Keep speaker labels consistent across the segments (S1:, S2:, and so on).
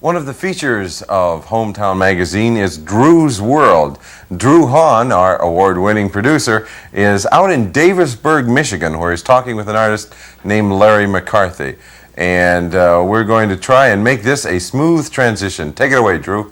S1: One of the features of Hometown Magazine is Drew's World. Drew Hahn, our award-winning producer, is out in Davisburg, Michigan, where he's talking with an artist named Larry McCarthy. And we're going to try and make this a smooth transition. Take it away, Drew.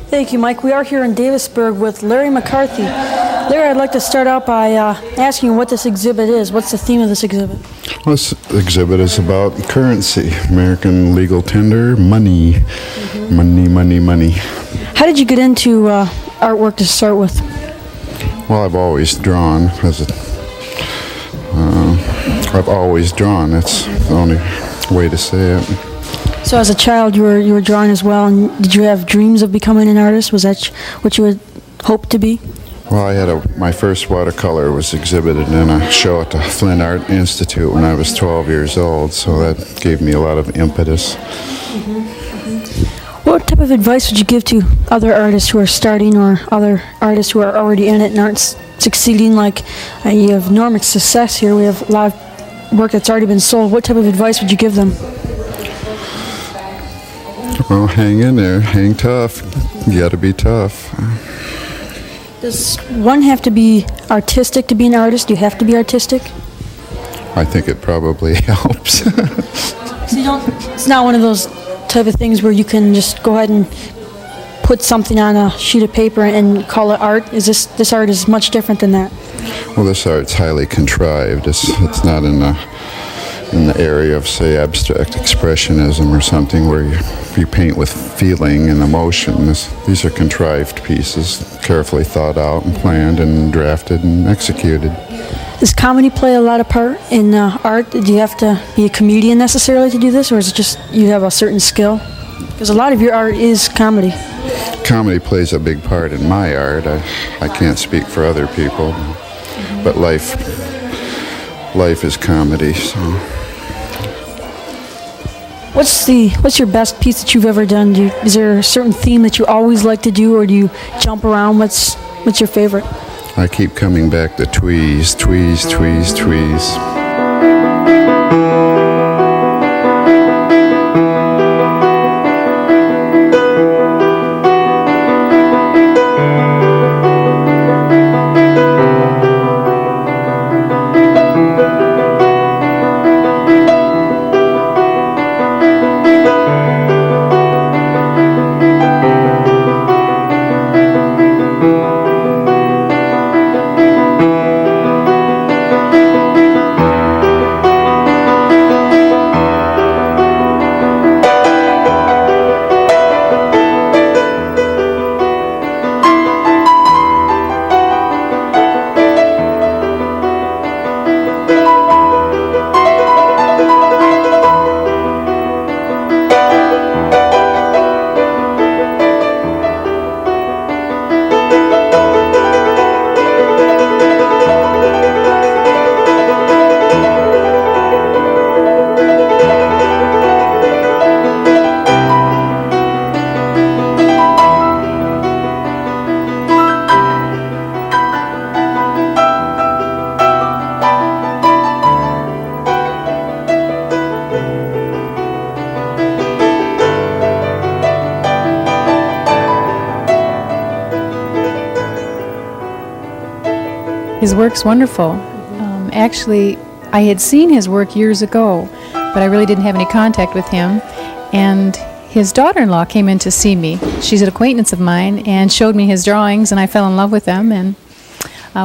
S2: Thank you, Mike. We are here in Davisburg with Larry McCarthy. Larry, I'd like to start out by asking you what this exhibit is. What's the theme of this exhibit?
S3: Well, this exhibit is about currency, American legal tender, money. Money, money, money.
S2: How did you get into artwork to start with?
S3: Well, I've always drawn. I've always drawn. That's the only way to say it.
S2: So as a child, you were drawing as well, and did you have dreams of becoming an artist? Was that what you would hope to be?
S3: Well, I had my first watercolor was exhibited in a show at the Flint Art Institute when I was 12 years old, so that gave me a lot of impetus.
S2: What type of advice would you give to other artists who are starting or other artists who are already in it and aren't succeeding? Like, you have enormous success here. We have a lot of work that's already been sold. What type of advice would you give them?
S3: Well, hang in there, hang tough. You got to be tough.
S2: Does one have to be artistic to be an artist? Do you have to be artistic?
S3: I think it probably helps.
S2: So it's not one of those type of things where you can just go ahead and put something on a sheet of paper and call it art? Is this art is much different than that?
S3: Well, this art's highly contrived. It's not in the area of, say, abstract expressionism or something where you paint with feeling and emotion. These are contrived pieces, carefully thought out and planned and drafted and executed.
S2: Does comedy play a lot of part in art? Do you have to be a comedian necessarily to do this, or is it just you have a certain skill? Because a lot of your art is comedy.
S3: Comedy plays a big part in my art. I can't speak for other people, but life is comedy. So.
S2: What's your best piece that you've ever done? Is there a certain theme that you always like to do, or do you jump around? What's your favorite?
S3: I keep coming back to tweeze, tweeze, tweeze, tweeze.
S4: His work's wonderful. Actually, I had seen his work years ago, but I really didn't have any contact with him. And his daughter-in-law came in to see me. She's an acquaintance of mine, and showed me his drawings, and I fell in love with them. And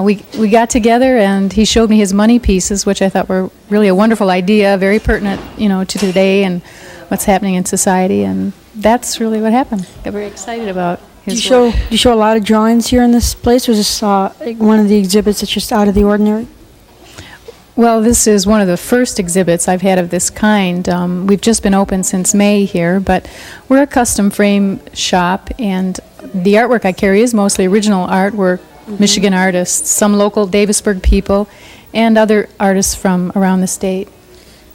S4: we got together, and he showed me his money pieces, which I thought were really a wonderful idea, very pertinent, to today and what's happening in society. And that's really what happened. Got very excited about his work.
S2: Do you show a lot of drawings here in this place, or is this one of the exhibits that's just out of the ordinary?
S4: Well, this is one of the first exhibits I've had of this kind. We've just been open since May here, but we're a custom frame shop, and the artwork I carry is mostly original artwork, Michigan artists, some local Davisburg people, and other artists from around the state.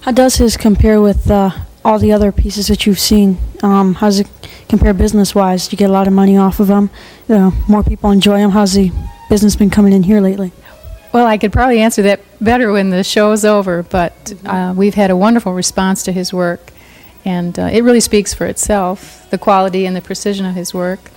S2: How does his compare with all the other pieces that you've seen? How does it compare business-wise? Do you get a lot of money off of them? More people enjoy them? How's the business been coming in here lately?
S4: Well, I could probably answer that better when the show is over, but we've had a wonderful response to his work, and it really speaks for itself, the quality and the precision of his work.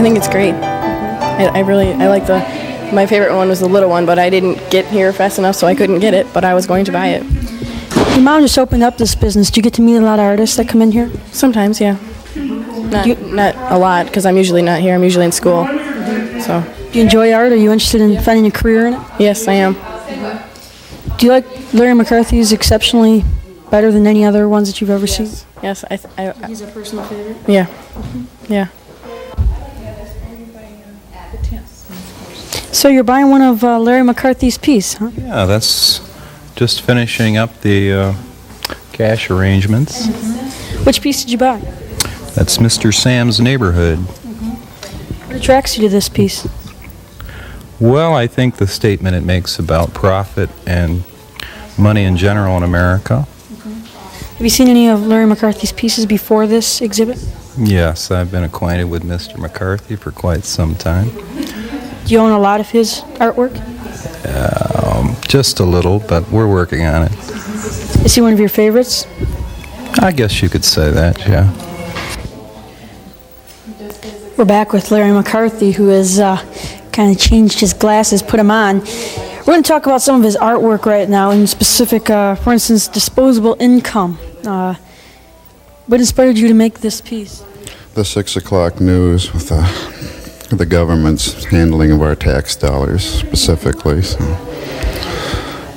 S5: think it's great. I like my favorite one was the little one, but I didn't get here fast enough, so I couldn't get it, but I was going to buy it.
S2: Your mom just opened up this business. Do you get to meet a lot of artists that come in here?
S5: Sometimes, yeah. Not a lot, because I'm usually not here. I'm usually in school. So.
S2: Do you enjoy art? Are you interested in finding a career in it?
S5: Yes, I am.
S2: Do you like Larry McCarthy's exceptionally better than any other ones that you've ever seen?
S5: Yes,
S2: He's a personal favorite?
S5: Yeah. Yeah.
S2: So you're buying one of Larry McCarthy's piece, huh?
S6: Yeah, that's just finishing up the cash arrangements.
S2: Which piece did you buy?
S6: That's Mr. Sam's Neighborhood.
S2: What attracts you to this piece?
S6: Well, I think the statement it makes about profit and money in general in America.
S2: Have you seen any of Larry McCarthy's pieces before this exhibit?
S6: Yes, I've been acquainted with Mr. McCarthy for quite some time.
S2: Do you own a lot of his artwork?
S6: Just a little, but we're working on it.
S2: Is he one of your favorites?
S6: I guess you could say that, yeah.
S2: We're back with Larry McCarthy, who has kind of changed his glasses, put them on. We're going to talk about some of his artwork right now, in specific, for instance, disposable income. What inspired you to make this piece?
S3: The 6 o'clock news with the government's handling of our tax dollars specifically. So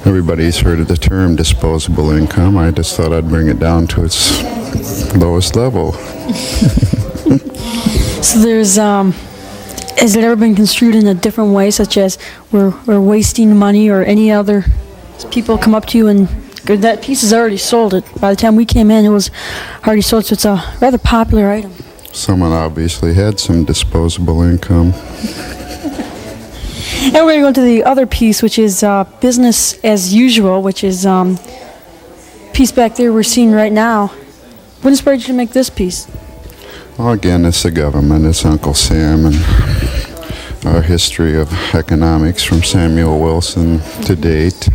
S3: everybody's heard of the term disposable income. I just thought I'd bring it down to its lowest level.
S2: So there's, has it ever been construed in a different way, such as we're wasting money, or any other people come up to you and that piece is already sold? By the time we came in, it was already sold, so it's a rather popular item.
S3: Someone obviously had some disposable income.
S2: And we're going to go to the other piece, which is business as usual, which is piece back there we're seeing right now. What inspired you to make this piece?
S3: Well, again, it's the government. It's Uncle Sam and our history of economics from Samuel Wilson to date.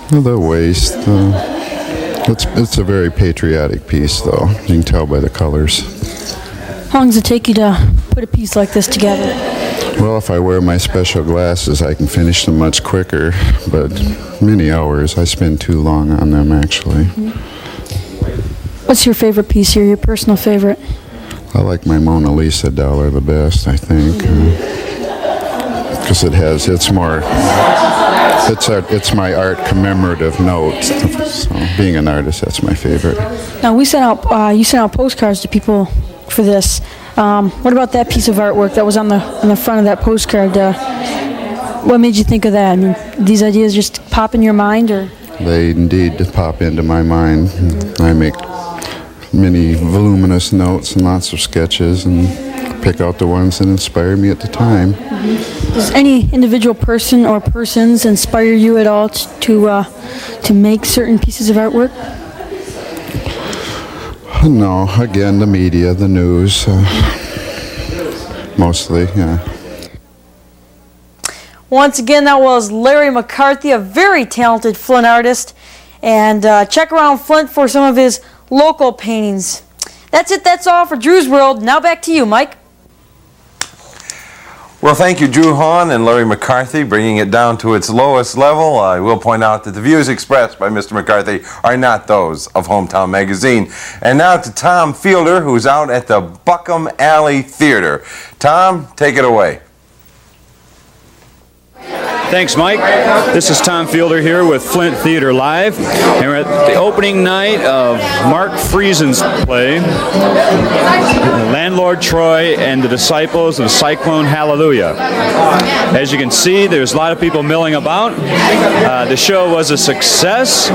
S3: The waste. It's a very patriotic piece, though. You can tell by the colors.
S2: How long does it take you to put a piece like this together?
S3: Well, if I wear my special glasses, I can finish them much quicker, but many hours. I spend too long on them, actually.
S2: What's your favorite piece here, your personal favorite?
S3: I like my Mona Lisa dollar the best, I think, because it's my art commemorative note. So being an artist, that's my favorite.
S2: Now you sent out postcards to people for this. What about that piece of artwork that was on the front of that postcard? What made you think of that? I mean, these ideas just pop in your mind, or?
S3: They indeed pop into my mind. I make many voluminous notes and lots of sketches, and pick out the ones that inspire me at the time.
S2: Does any individual person or persons inspire you at all to make certain pieces of artwork?
S3: No, again, the media, the news, mostly, yeah.
S2: Once again, that was Larry McCarthy, a very talented Flint artist. And check around Flint for some of his local paintings. That's it. That's all for Drew's World. Now back to you, Mike.
S1: Well, thank you, Drew Hahn and Larry McCarthy, bringing it down to its lowest level. I will point out that the views expressed by Mr. McCarthy are not those of Hometown Magazine. And now to Tom Fielder, who's out at the Buckham Alley Theater. Tom, take it away.
S7: Thanks, Mike. This is Tom Fielder here with Flint Theater Live, and we're at the opening night of Mark Friesen's play, Landlord Troy and the Disciples of Cyclone Hallelujah. As you can see, there's a lot of people milling about. The show was a success.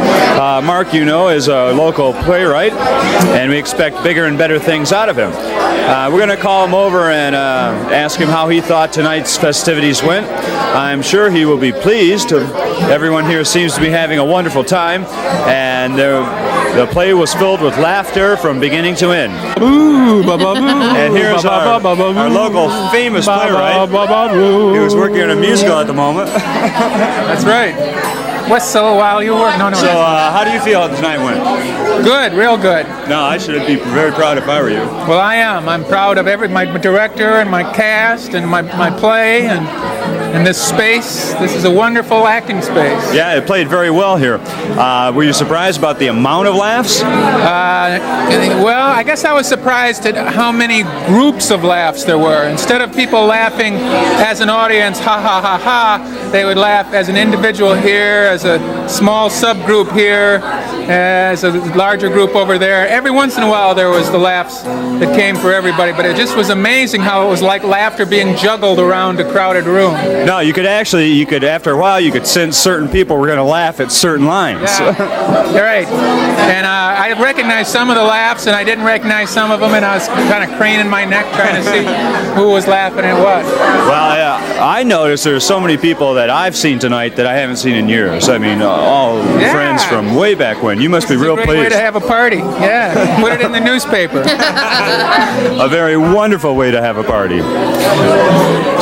S7: Mark, you know, is a local playwright, and we expect bigger and better things out of him. We're going to call him over and ask him how he thought tonight's festivities went. I'm sure he will be pleased. Everyone here seems to be having a wonderful time, and the play was filled with laughter from beginning to end. And here's our local famous playwright. He was working on a musical at the moment.
S8: That's right. whistle while you work. No.
S7: So, how do you feel tonight went?
S8: Good, real good.
S7: No, I should be very proud if I were you.
S8: Well, I am. I'm proud of my director and my cast and my play and this space. This is a wonderful acting space.
S7: Yeah, it played very well here. Were you surprised about the amount of laughs?
S8: Well, I guess I was surprised at how many groups of laughs there were. Instead of people laughing as an audience, ha ha ha ha, they would laugh as an individual here, as a small subgroup here, as a larger group over there. Every once in a while there was the laughs that came for everybody, but it just was amazing how it was like laughter being juggled around a crowded room.
S7: No, you could after a while, you could sense certain people were going to laugh at certain lines.
S8: Yeah, you're right. And I recognized some of the laughs, and I didn't recognize some of them, and I was kind of craning my neck trying to see who was laughing at what.
S7: Well, yeah, I noticed there's so many people that I've seen tonight that I haven't seen in years. I mean, all friends from way back when. You must be real pleased.
S8: It's a great way to have a party. Yeah, put it in the newspaper.
S7: A very wonderful way to have a party.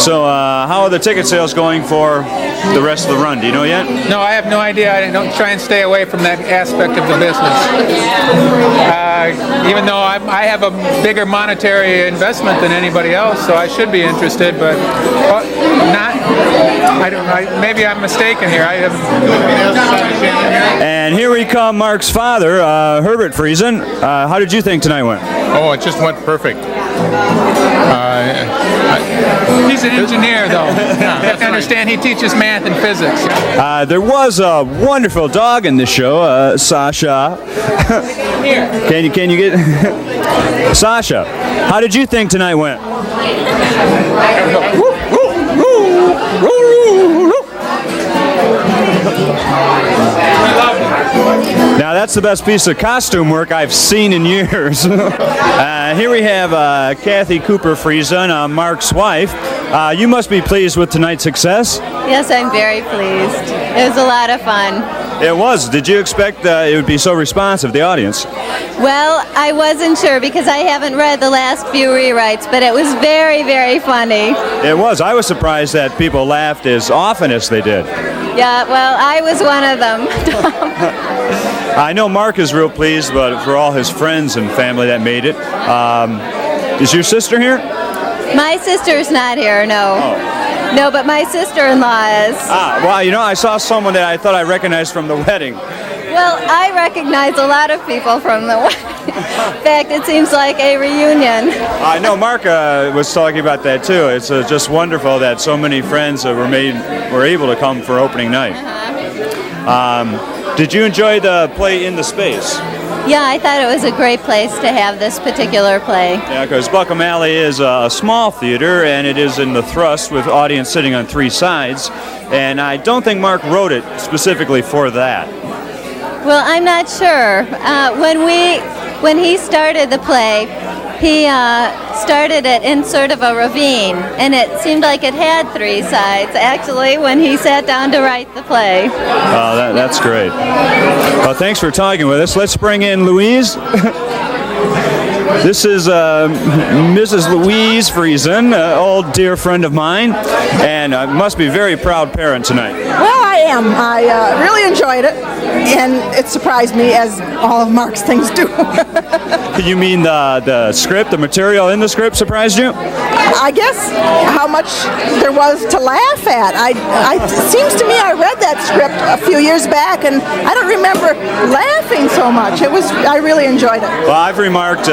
S7: So, how are the ticket sales going for the rest of the run? Do you know yet?
S8: No, I have no idea. I don't try and stay away from that aspect of the business. Even though I have a bigger monetary investment than anybody else, so I should be interested, but not. I don't. Maybe I'm mistaken here. I have.
S7: And here we come, Mark's father, Herbert Friesen. How did you think tonight went?
S9: Oh, it just went perfect.
S8: He's an engineer, though. You have to understand, he teaches math and physics.
S7: There was a wonderful dog in the show, Sasha. Can you get Sasha? How did you think tonight went? Now that's the best piece of costume work I've seen in years. Here we have Kathy Cooper Friesen, Mark's wife. You must be pleased with tonight's success.
S10: Yes, I'm very pleased. It was a lot of fun.
S7: It was. Did you expect it would be so responsive, the audience?
S10: Well, I wasn't sure because I haven't read the last few rewrites, but it was very, very funny.
S7: It was. I was surprised that people laughed as often as they did.
S10: Yeah, well, I was one of them.
S7: I know Mark is real pleased, but for all his friends and family that made it. Is your sister here?
S10: My sister's not here, no.
S7: Oh.
S10: No, but my sister-in-law is.
S7: Well, you know, I saw someone that I thought I recognized from the wedding.
S10: Well, I recognize a lot of people from the wedding. In fact, it seems like a reunion.
S7: I know Mark was talking about that too. It's just wonderful that so many friends were able to come for opening night. Did you enjoy the play in the space?
S10: Yeah, I thought it was a great place to have this particular play.
S7: Yeah, because Buckham Alley is a small theater, and it is in the thrust with audience sitting on three sides. And I don't think Mark wrote it specifically for that.
S10: Well, I'm not sure. When he started the play, he started it in sort of a ravine, and it seemed like it had three sides, actually, when he sat down to write the play.
S7: Oh, that's great. Well, thanks for talking with us. Let's bring in Louise. This is Mrs. Louise Friesen, an old dear friend of mine, and must be a very proud parent tonight.
S11: Well, I am. I really enjoyed it, and it surprised me, as all of Mark's things do.
S7: You mean the script, the material in the script surprised you?
S11: I guess how much there was to laugh at. It seems to me I read that script a few years back, and I don't remember laughing so much. I really enjoyed it.
S7: Well, I remarked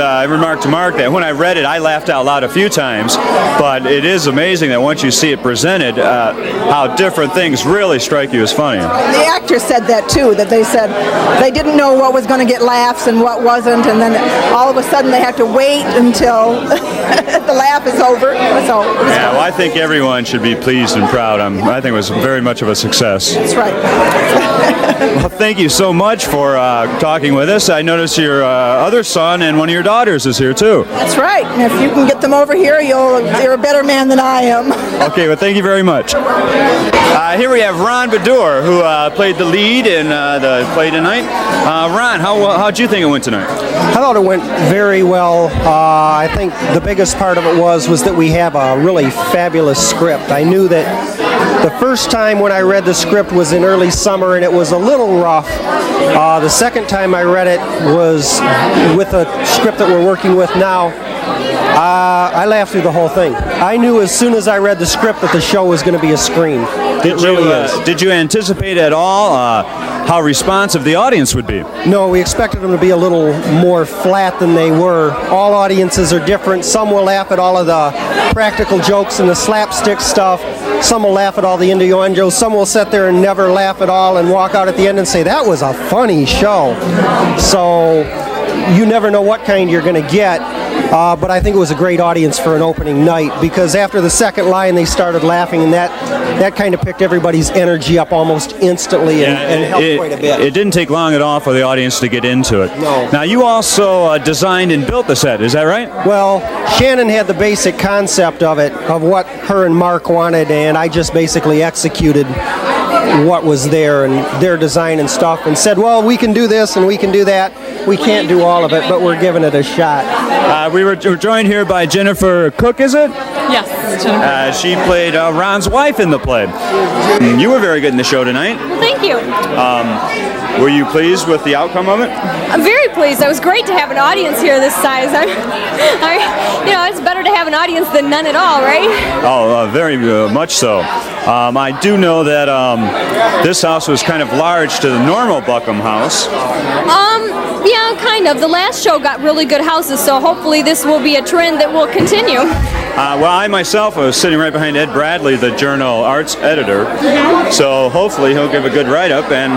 S7: to Mark that when I read it, I laughed out loud a few times, but it is amazing that once you see it presented, how different things really strike you as funny.
S11: The actors said that too, that they said they didn't know what was going to get laughs and what wasn't, and then all of a sudden they have to wait until the laugh is over. So
S7: yeah, well, I think everyone should be pleased and proud. I think it was very much of a success.
S11: That's right.
S7: Well, thank you so much for talking with us. I noticed your other son and one of your daughters is here too.
S11: That's right. And if you can get them over here, you're a better man than I am.
S7: Okay, well, thank you very much. Here we have Ron Bedour, who played the lead in the play tonight. Ron, how'd you think it went tonight?
S12: I thought it went very well. I think the biggest part of it was that we have a really fabulous script. I knew that The first time when I read the script was in early summer, and it was a little rough. The second time I read it was with a script that we're working with now. I laughed through the whole thing. I knew as soon as I read the script that the show was going to be a scream.
S7: Did you anticipate at all how responsive the audience would be?
S12: No, we expected them to be a little more flat than they were. All audiences are different. Some will laugh at all of the practical jokes and the slapstick stuff. Some will laugh at all the innuendos. Some will sit there and never laugh at all and walk out at the end and say, that was a funny show. So you never know what kind you're going to get. But I think it was a great audience for an opening night, because after the second line they started laughing, and that kind of picked everybody's energy up almost instantly and helped quite a bit.
S7: It didn't take long at all for the audience to get into it.
S12: No.
S7: Now, you also designed and built the set, is that right?
S12: Well, Shannon had the basic concept of it, of what her and Mark wanted, and I just basically executed what was there and their design and stuff, and said, well, we can do this and we can do that. We can't do all of it, but we're giving it a shot.
S7: We're joined here by Jennifer Cook, is it?
S9: Yes, Jennifer.
S7: She played Ron's wife in the play. You were very good in the show tonight.
S9: Well, thank you.
S7: Were you pleased with the outcome of it?
S9: I'm very pleased. It was great to have an audience here this size. It's better to have an audience than none at all, right?
S7: Oh, very much so. I do know that this house was kind of large to the normal Buckham house.
S9: Yeah, kind of. The last show got really good houses, so hopefully this will be a trend that will continue.
S7: Well, I myself was sitting right behind Ed Bradley, the Journal arts editor, so hopefully he'll give a good write-up and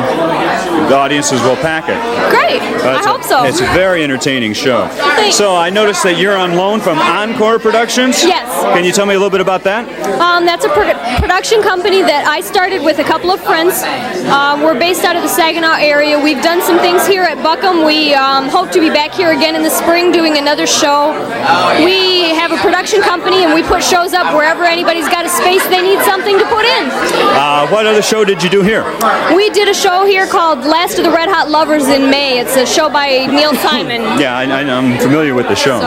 S7: the audiences will pack it.
S9: Great. I hope so.
S7: It's a very entertaining show.
S9: Thanks.
S7: So I noticed that you're on loan from Encore Productions?
S9: Yes.
S7: Can you tell me a little bit about that?
S9: That's a production company that I started with a couple of friends. We're based out of the Saginaw area. We've done some things here at Buckham. We hope to be back here again in the spring doing another show. We have a production company and we put shows up wherever anybody's got a space they need something to put in.
S7: What other show did you do here?
S9: We did a show here called Last of the Red Hot Lovers in May. It's a show by Neil Simon.
S7: Yeah, I'm familiar with the show.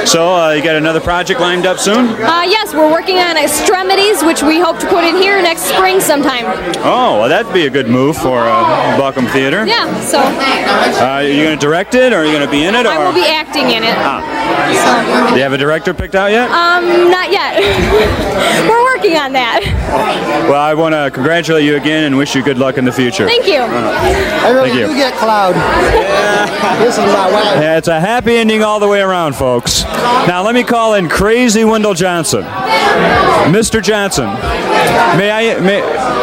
S7: So you got another project lined up soon?
S9: Yes, we're working on Extremities, which we hope to put in here next spring sometime.
S7: Oh, well, that'd be a good move for Buckham Theater.
S9: Yeah, so.
S7: Are you going to direct it, or are you going to be in it? Or?
S9: I will be acting in it.
S7: Do you have a director picked out yet?
S9: Not yet. We're working on that.
S7: Well, I want to congratulate you again and wish you good luck in the future.
S9: Thank you.
S12: I really do get Cloud. Yeah. This is my wife.
S7: Yeah, it's a happy ending all the way around, folks. Now let me call in Crazy Wendell Johnson. Mr. Johnson.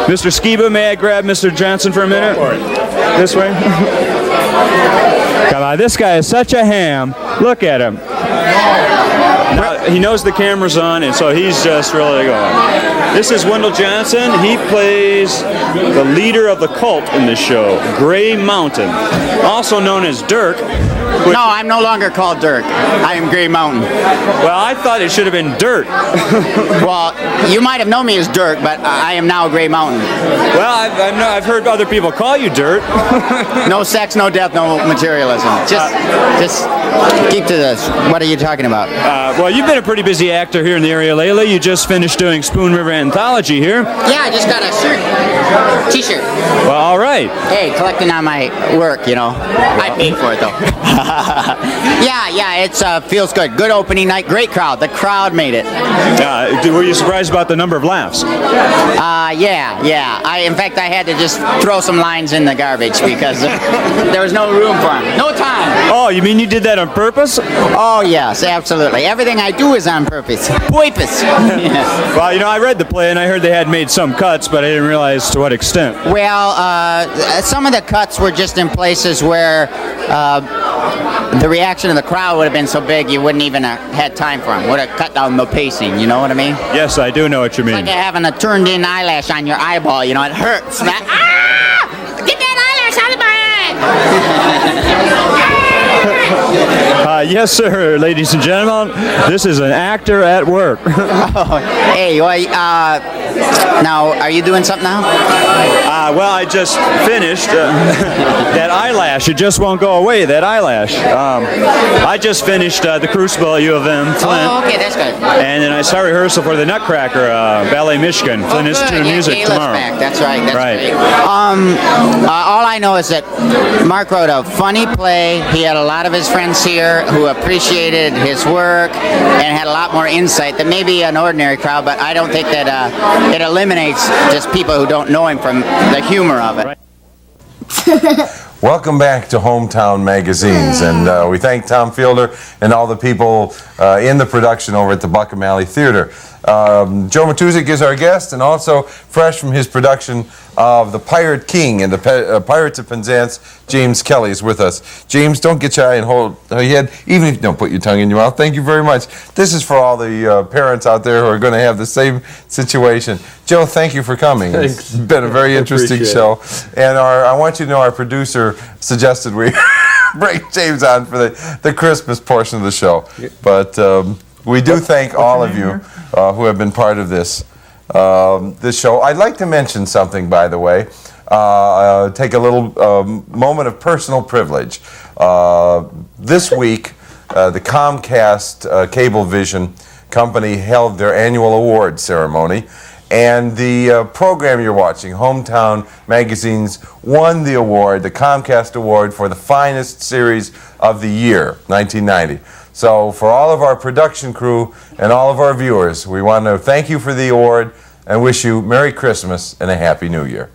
S7: Mr. Skiba, may I grab Mr. Johnson for a minute? This way. Come on, this guy is such a ham. Look at him. Now, he knows the camera's on, and so he's just really going. This is Wendell Johnson. He plays the leader of the cult in this show, Gray Mountain, also known as Dirk.
S13: No, I'm no longer called Dirk. I am Gray Mountain.
S7: Well, I thought it should have been Dirt.
S13: Well, you might have known me as Dirk, but I am now Gray Mountain.
S7: Well, I've heard other people call you Dirt.
S13: No sex, no death, no materialism. Just keep to this. What are you talking about?
S7: Well, you've been a pretty busy actor here in the area lately. You just finished doing Spoon River Anthology here.
S13: Yeah, I just got a shirt. T-shirt.
S7: Well, all right.
S13: Hey, collecting on my work, you know. I paid for it, though. Yeah, it feels good. Good opening night. Great crowd. The crowd made it.
S7: Were you surprised about the number of laughs?
S13: Yeah. In fact, I had to just throw some lines in the garbage because there was no room for them. No time.
S7: Oh, you mean you did that on purpose?
S13: Oh, yes, absolutely. Everything I do is on purpose. Purpose. Yes.
S7: Well, I read the play and I heard they had made some cuts, but I didn't realize to what extent.
S13: Well, some of the cuts were just in places where the reaction of the crowd would have been so big you wouldn't even have had time for them. Would have cut down the pacing, you know what I mean?
S7: Yes, I do know what you mean.
S13: It's like having a turned-in eyelash on your eyeball, you know, it hurts. Get that eyelash out of my eye!
S7: Yes, sir, ladies and gentlemen. This is an actor at work.
S13: Hey, well, Now, are you doing something now?
S7: Well, I just finished that eyelash. It just won't go away, that eyelash. I just finished the Crucible at U of M, Flint.
S13: Oh, okay, that's good.
S7: And then I start rehearsal for the Nutcracker, Ballet Michigan, Flint Institute of Music
S13: Kayla's
S7: tomorrow.
S13: back. That's right. That's
S7: Right.
S13: all I know is that Mark wrote a funny play. He had a lot of his friends here who appreciated his work and had a lot more insight than maybe an ordinary crowd, but I don't think that it eliminates just people who don't know him from the humor of it.
S1: Welcome back to Hometown Magazines, and we thank Tom Fielder and all the people in the production over at the Buckham Alley Theater. Joe Matuzak is our guest, and also fresh from his production of The Pirate King and the Pirates of Penzance, James Kelly is with us. James, don't get shy and hold your head, even if you don't put your tongue in your mouth. Thank you very much. This is for all the parents out there who are going to have the same situation. Joe, thank you for coming.
S14: Thanks.
S1: It's been a very interesting show. And I want you to know our producer suggested we bring James on for the Christmas portion of the show. But we do thank all of you who have been part of this show. I'd like to mention something, by the way. Take a little moment of personal privilege. This week, the Comcast Cablevision company held their annual award ceremony, and the program you're watching, Hometown Magazines, won the award, the Comcast Award, for the finest series of the year, 1990. So for all of our production crew and all of our viewers, we want to thank you for the award and wish you Merry Christmas and a Happy New Year.